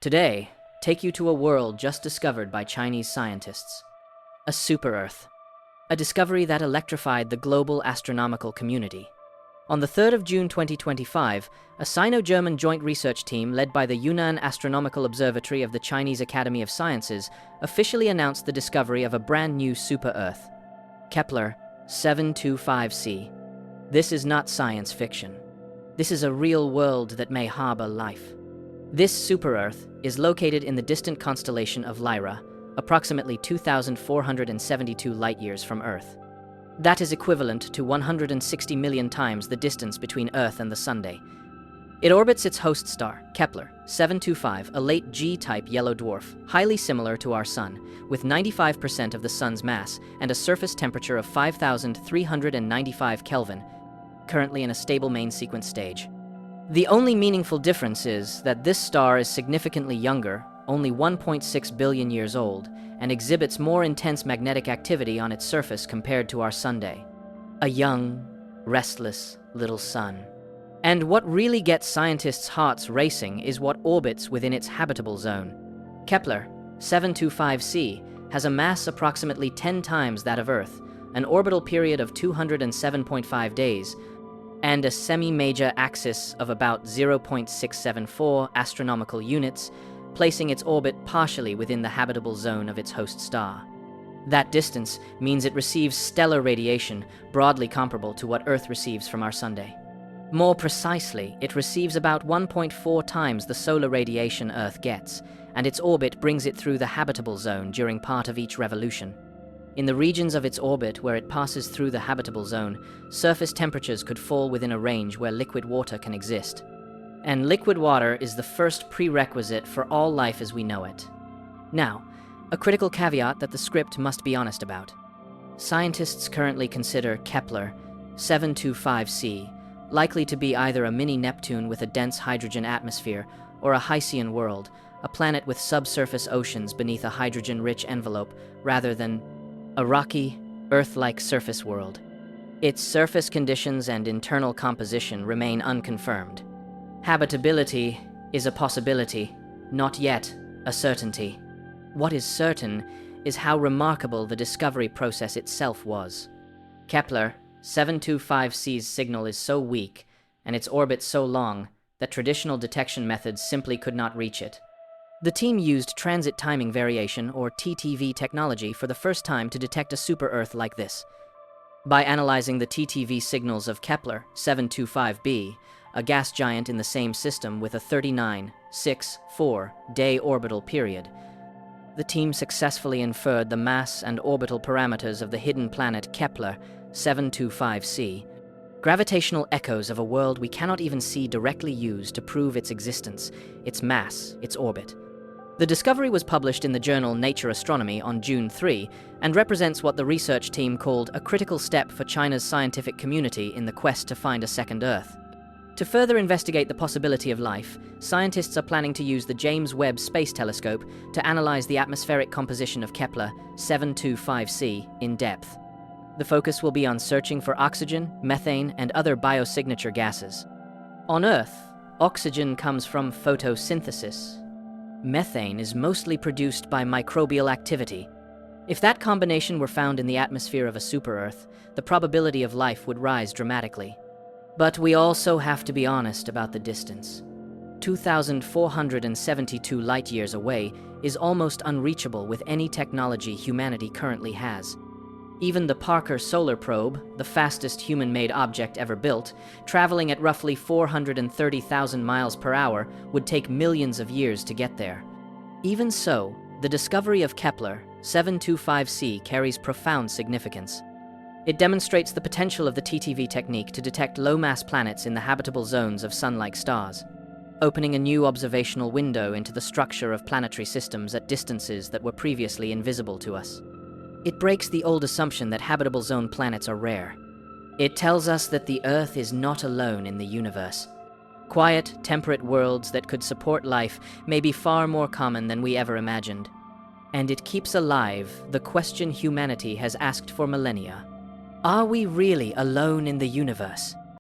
Today, take you to a world just discovered by Chinese scientists. A super-Earth. A discovery that electrified the global astronomical community. On the 3rd of June 2025, a Sino-German joint research team led by the Yunnan Astronomical Observatory of the Chinese Academy of Sciences officially announced the discovery of a brand new super-Earth, Kepler 725c. This is not science fiction. This is a real world that may harbor life. This super-Earth is located in the distant constellation of Lyra, approximately 2,472 light-years from Earth. That is equivalent to 160 million times the distance between Earth and the Sunday. It orbits its host star, Kepler 725, a late G-type yellow dwarf, highly similar to our Sun, with 95% of the Sun's mass and a surface temperature of 5,395 Kelvin, currently in a stable main sequence stage. The only meaningful difference is that this star is significantly younger, only 1.6 billion years old, and exhibits more intense magnetic activity on its surface compared to our Sunday. A young, restless little sun. And what really gets scientists' hearts racing is what orbits within its habitable zone. Kepler 725c has a mass approximately 10 times that of Earth, an orbital period of 207.5 days, and a semi-major axis of about 0.674 astronomical units, placing its orbit partially within the habitable zone of its host star. That distance means it receives stellar radiation broadly comparable to what Earth receives from our Sunday. More precisely, it receives about 1.4 times the solar radiation Earth gets, and its orbit brings it through the habitable zone during part of each revolution. In the regions of its orbit where it passes through the habitable zone, surface temperatures could fall within a range where liquid water can exist. And liquid water is the first prerequisite for all life as we know it. Now, a critical caveat that the script must be honest about. Scientists currently consider Kepler 725c likely to be either a mini-Neptune with a dense hydrogen atmosphere or a Hycean world, a planet with subsurface oceans beneath a hydrogen-rich envelope, rather than a rocky, Earth-like surface world. Its surface conditions and internal composition remain unconfirmed. Habitability is a possibility, not yet a certainty. What is certain is how remarkable the discovery process itself was. Kepler 725c's signal is so weak, and its orbit so long, that traditional detection methods simply could not reach it. The team used transit timing variation, or TTV technology, for the first time to detect a super-Earth like this. By analyzing the TTV signals of Kepler 725b, a gas giant in the same system with a 39.64-day orbital period, the team successfully inferred the mass and orbital parameters of the hidden planet Kepler 725c, gravitational echoes of a world we cannot even see directly used to prove its existence, its mass, its orbit. The discovery was published in the journal Nature Astronomy on June 3 and represents what the research team called a critical step for China's scientific community in the quest to find a second Earth. To further investigate the possibility of life, scientists are planning to use the James Webb Space Telescope to analyze the atmospheric composition of Kepler 725c in depth. The focus will be on searching for oxygen, methane, and other biosignature gases. On Earth, oxygen comes from photosynthesis. Methane is mostly produced by microbial activity. If that combination were found in the atmosphere of a super-Earth, the probability of life would rise dramatically. But we also have to be honest about the distance. 2,472 light-years away is almost unreachable with any technology humanity currently has. Even the Parker Solar Probe, the fastest human-made object ever built, traveling at roughly 430,000 miles per hour, would take millions of years to get there. Even so, the discovery of Kepler 725c carries profound significance. It demonstrates the potential of the TTV technique to detect low-mass planets in the habitable zones of Sun-like stars, opening a new observational window into the structure of planetary systems at distances that were previously invisible to us. It breaks the old assumption that habitable zone planets are rare. It tells us that the Earth is not alone in the universe. Quiet, temperate worlds that could support life may be far more common than we ever imagined. And it keeps alive the question humanity has asked for millennia. Are we really alone in the universe?